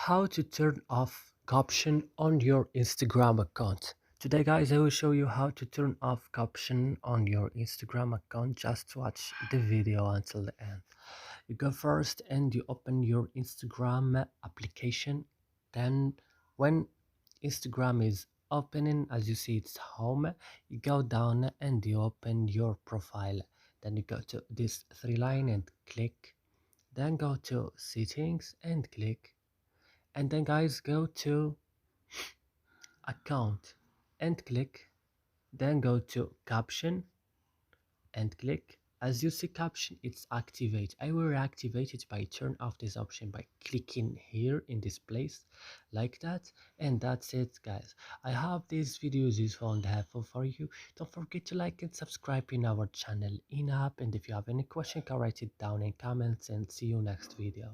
How to turn off caption on your Instagram account. Today guys, I will show you how to turn off caption on your Instagram account. Just watch the video until the end. You go first and you open your Instagram application. Then when Instagram is opening, as you see it's home, you go down and you open your profile. Then you go to this three line and click, then go to settings and click, and then guys go to account and click, then go to caption and click. As you see caption, it's activate. I will reactivate it by turn off this option by clicking here in this place like that. And that's it guys. I hope this video is useful and helpful for you. Don't forget to like and subscribe in our channel in app, and if you have any question, can write it down in comments, and see you next video.